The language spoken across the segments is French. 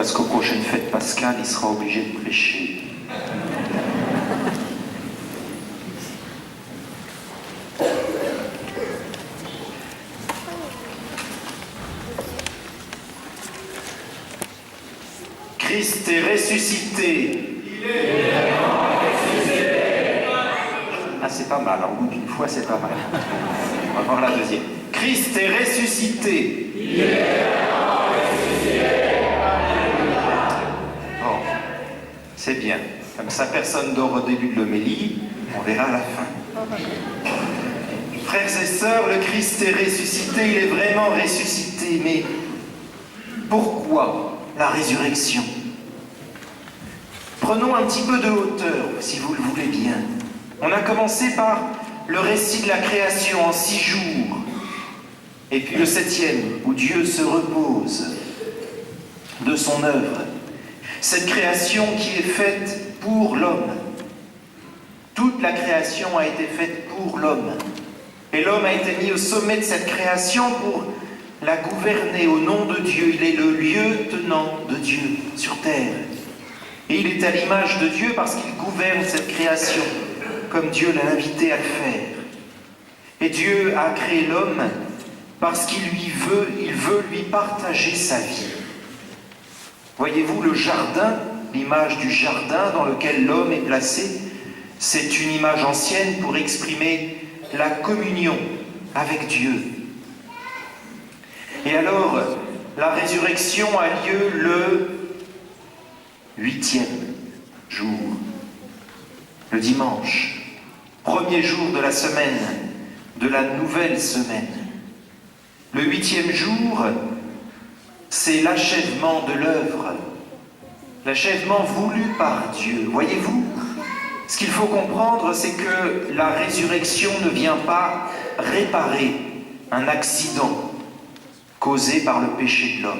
parce qu'aux prochaines fêtes pascales, il sera obligé de prêcher. Christ est ressuscité. Il est vraiment ressuscité. Ah, c'est pas mal, en bout d'une fois, c'est pas mal. On va voir la deuxième. Christ est ressuscité. Il est vraiment ressuscité. Bon, c'est bien. Comme ça, personne dort au début de l'homélie, on verra à la fin. Frères et sœurs, le Christ est ressuscité, il est vraiment ressuscité, mais pourquoi la résurrection? Prenons un petit peu de hauteur, si vous le voulez bien. On a commencé par le récit de la création en 6 jours, et puis le 7e, où Dieu se repose de son œuvre. Cette création qui est faite pour l'homme. Toute la création a été faite pour l'homme. Et l'homme a été mis au sommet de cette création pour la gouverner au nom de Dieu. Il est le lieutenant de Dieu sur terre. Et il est à l'image de Dieu parce qu'il gouverne cette création, comme Dieu l'a invité à le faire. Et Dieu a créé l'homme parce qu'il veut lui partager sa vie. Voyez-vous, le jardin, l'image du jardin dans lequel l'homme est placé, c'est une image ancienne pour exprimer la communion avec Dieu. Et alors, la résurrection a lieu le 8e jour, le dimanche, premier jour de la semaine, de la nouvelle semaine. Le 8e jour, c'est l'achèvement de l'œuvre, l'achèvement voulu par Dieu. Voyez-vous, ce qu'il faut comprendre, c'est que la résurrection ne vient pas réparer un accident causé par le péché de l'homme.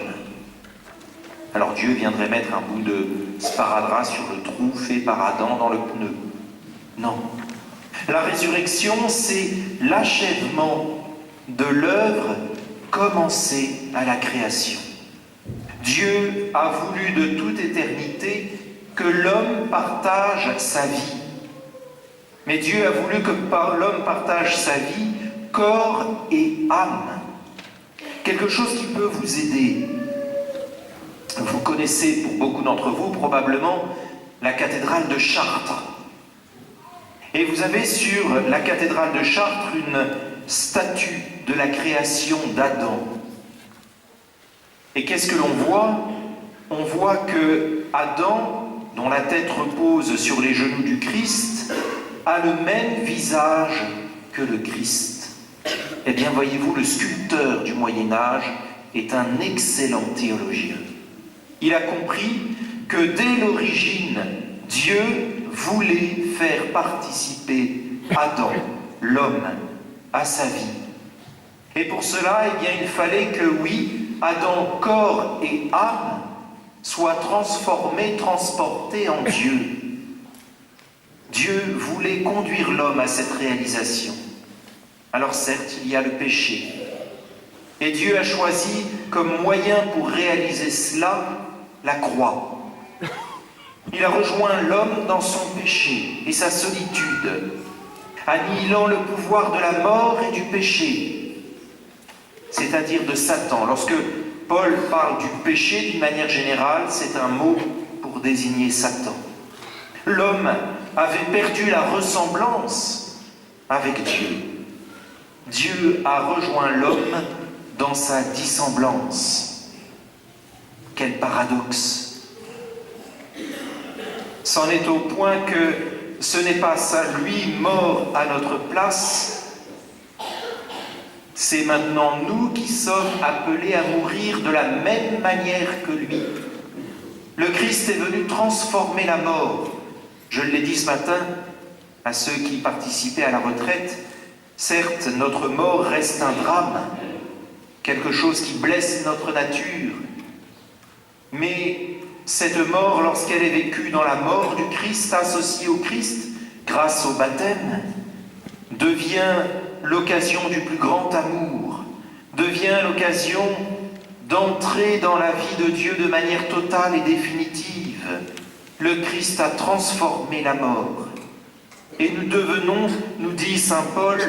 Alors Dieu viendrait mettre un bout de sparadrap sur le trou fait par Adam dans le pneu. Non. La résurrection, c'est l'achèvement de l'œuvre commencée à la création. Dieu a voulu de toute éternité que l'homme partage sa vie. Mais Dieu a voulu que l'homme partage sa vie, corps et âme. Quelque chose qui peut vous aider. Vous connaissez, pour beaucoup d'entre vous, probablement, la cathédrale de Chartres. Et vous avez sur la cathédrale de Chartres une statue de la création d'Adam. Et qu'est-ce que l'on voit? On voit que Adam, dont la tête repose sur les genoux du Christ, a le même visage que le Christ. Eh bien, voyez-vous, le sculpteur du Moyen-Âge est un excellent théologien. Il a compris que dès l'origine, Dieu voulait faire participer Adam, l'homme, à sa vie. Et pour cela, eh bien, il fallait que, oui, Adam, corps et âme, soit transformé, transporté en Dieu. Dieu voulait conduire l'homme à cette réalisation. Alors certes, il y a le péché. Et Dieu a choisi comme moyen pour réaliser cela la croix. Il a rejoint l'homme dans son péché et sa solitude, annihilant le pouvoir de la mort et du péché, c'est-à-dire de Satan. Lorsque Paul parle du péché d'une manière générale, c'est un mot pour désigner Satan. L'homme avait perdu la ressemblance avec Dieu. Dieu a rejoint l'homme dans sa dissemblance. Quel paradoxe! C'en est au point que ce n'est pas ça, lui, mort à notre place, c'est maintenant nous qui sommes appelés à mourir de la même manière que lui. Le Christ est venu transformer la mort. Je l'ai dit ce matin à ceux qui participaient à la retraite, certes, notre mort reste un drame, quelque chose qui blesse notre nature, mais cette mort, lorsqu'elle est vécue dans la mort du Christ, associée au Christ, grâce au baptême, devient l'occasion du plus grand amour, devient l'occasion d'entrer dans la vie de Dieu de manière totale et définitive. Le Christ a transformé la mort. Et nous devenons, nous dit saint Paul,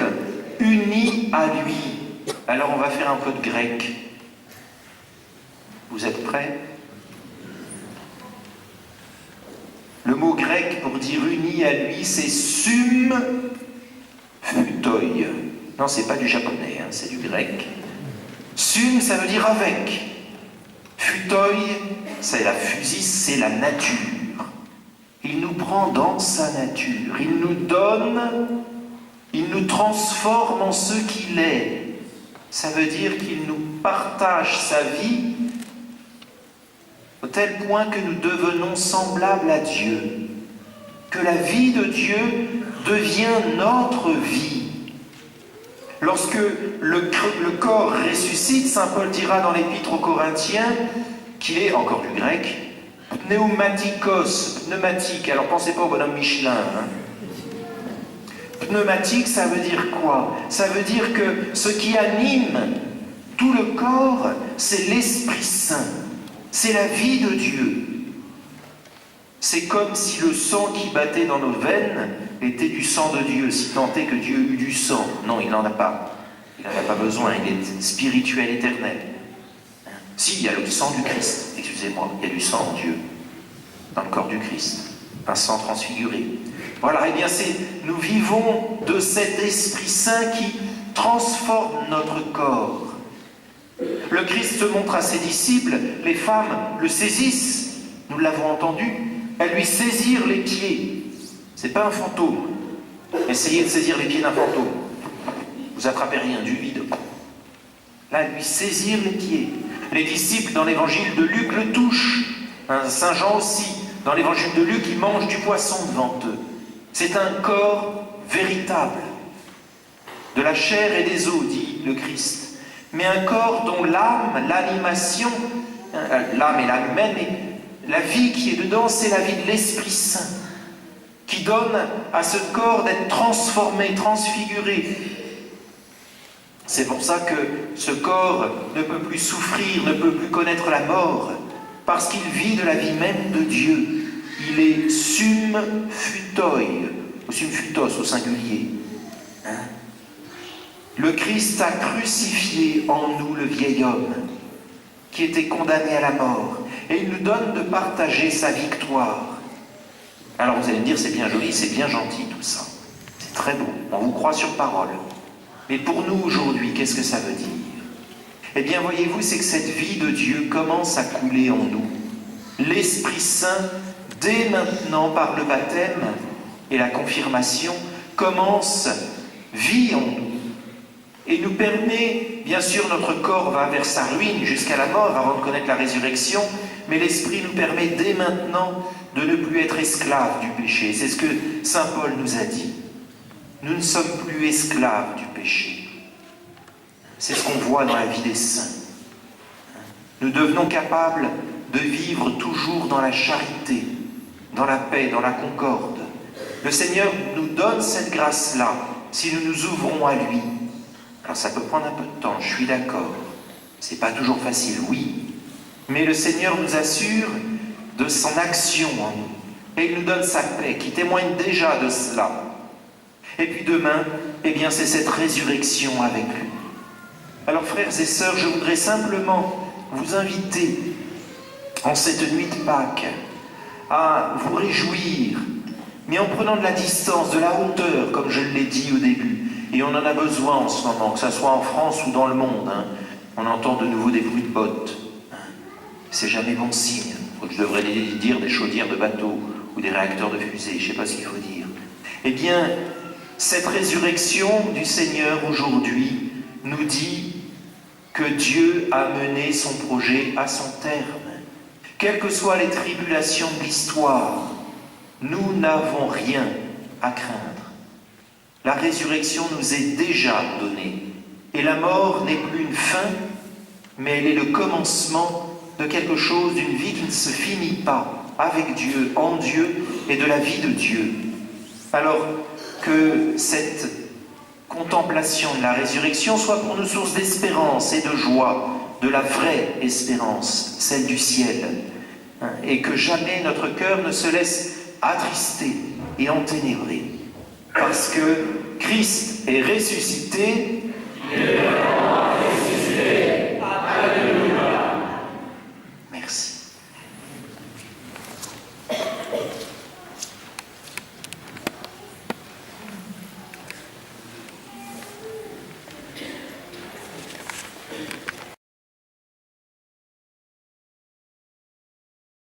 unis à lui. Alors on va faire un peu de grec. Vous êtes prêts? Le mot grec pour dire uni à lui, c'est sum phutoi. Non, c'est pas du japonais, hein, c'est du grec. Sum, ça veut dire avec. Phutoi, c'est la physis, c'est la nature. Il nous prend dans sa nature. Il nous donne, il nous transforme en ce qu'il est. Ça veut dire qu'il nous partage sa vie au tel point que nous devenons semblables à Dieu. Que la vie de Dieu devient notre vie. Lorsque le corps ressuscite, saint Paul dira dans l'Épître aux Corinthiens qu'il est, encore du grec, pneumatikos, pneumatique. Alors pensez pas au bonhomme Michelin. Pneumatique, ça veut dire quoi? Ça veut dire que ce qui anime tout le corps, c'est l'Esprit Saint. C'est la vie de Dieu. C'est comme si le sang qui battait dans nos veines était du sang de Dieu, si tant est que Dieu eut du sang. Non, il n'en a pas. Il n'en a pas besoin, il est spirituel, éternel. Si, il y a le sang du Christ, excusez-moi, il y a du sang en Dieu, dans le corps du Christ, un sang transfiguré. Voilà, et bien nous vivons de cet Esprit Saint qui transforme notre corps. Le Christ se montre à ses disciples, les femmes le saisissent, nous l'avons entendu, elles lui saisirent les pieds. C'est pas un fantôme. Essayez de saisir les pieds d'un fantôme. Vous attrapez rien, du vide. Là, elles lui saisirent les pieds. Les disciples, dans l'évangile de Luc, le touchent. Saint Jean aussi, dans l'évangile de Luc, il mange du poisson devant eux. C'est un corps véritable, de la chair et des os, dit le Christ. Mais un corps dont l'âme, l'animation, l'âme et l'âme humaine, mais la vie qui est dedans, c'est la vie de l'Esprit Saint, qui donne à ce corps d'être transformé, transfiguré. C'est pour ça que ce corps ne peut plus souffrir, ne peut plus connaître la mort, parce qu'il vit de la vie même de Dieu. Il est sum phutoi, ou sum phutos au singulier. Le Christ a crucifié en nous le vieil homme, qui était condamné à la mort, et il nous donne de partager sa victoire. Alors vous allez me dire, c'est bien joli, c'est bien gentil tout ça. C'est très beau, on vous croit sur parole. Mais pour nous aujourd'hui, qu'est-ce que ça veut dire? Eh bien, voyez-vous, c'est que cette vie de Dieu commence à couler en nous. L'Esprit Saint, dès maintenant, par le baptême et la confirmation, vit en nous. Et nous permet, bien sûr, notre corps va vers sa ruine jusqu'à la mort avant de connaître la résurrection, mais l'Esprit nous permet dès maintenant de ne plus être esclaves du péché. C'est ce que saint Paul nous a dit. Nous ne sommes plus esclaves du péché. C'est ce qu'on voit dans la vie des saints. Nous devenons capables de vivre toujours dans la charité, dans la paix, dans la concorde. Le Seigneur nous donne cette grâce-là si nous nous ouvrons à lui. Alors ça peut prendre un peu de temps, je suis d'accord. C'est pas toujours facile, oui. Mais le Seigneur nous assure de son action en nous. Et il nous donne sa paix, qui témoigne déjà de cela. Et puis demain, eh bien c'est cette résurrection avec lui. Alors frères et sœurs, je voudrais simplement vous inviter, en cette nuit de Pâques, à vous réjouir, mais en prenant de la distance, de la hauteur, comme je l'ai dit au début. Et on en a besoin en ce moment, que ce soit en France ou dans le monde. On entend de nouveau des bruits de bottes. C'est jamais bon signe. Je devrais dire des chaudières de bateaux ou des réacteurs de fusée, je ne sais pas ce qu'il faut dire. Eh bien, cette résurrection du Seigneur aujourd'hui nous dit que Dieu a mené son projet à son terme. Quelles que soient les tribulations de l'histoire, nous n'avons rien à craindre. La résurrection nous est déjà donnée. Et la mort n'est plus une fin, mais elle est le commencement de quelque chose, d'une vie qui ne se finit pas, avec Dieu, en Dieu, et de la vie de Dieu. Alors que cette contemplation de la résurrection soit pour nous source d'espérance et de joie, de la vraie espérance, celle du ciel, et que jamais notre cœur ne se laisse attrister et enténébrer, parce que Christ est ressuscité.